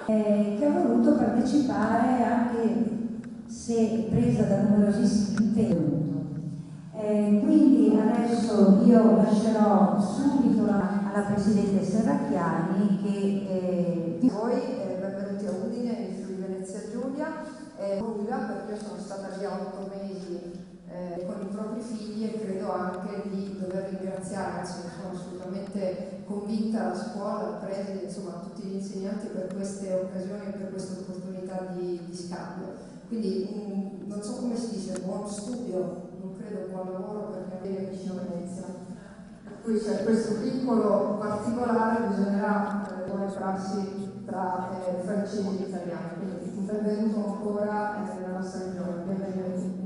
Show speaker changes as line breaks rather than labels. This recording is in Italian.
che ha voluto partecipare anche se presa da numerosissimi impegni. Quindi adesso io lascerò subito alla Presidente Serracchiani che
voi benvenuti a Udine, in Friuli Venezia Giulia, perché io sono stata via 8 mesi con i propri figli e credo anche di dover ringraziare, anzi sono assolutamente convinta, la scuola, il preside, insomma tutti gli insegnanti per queste occasioni e per queste opportunità di scambio. Quindi non so come si dice, buon studio, non credo buon lavoro perché viene vicino a Venezia. Per cui c'è questo piccolo particolare, bisognerà buone prassi tra francesi e italiani. Quindi un benvenuto ancora nella nostra regione, benvenuti.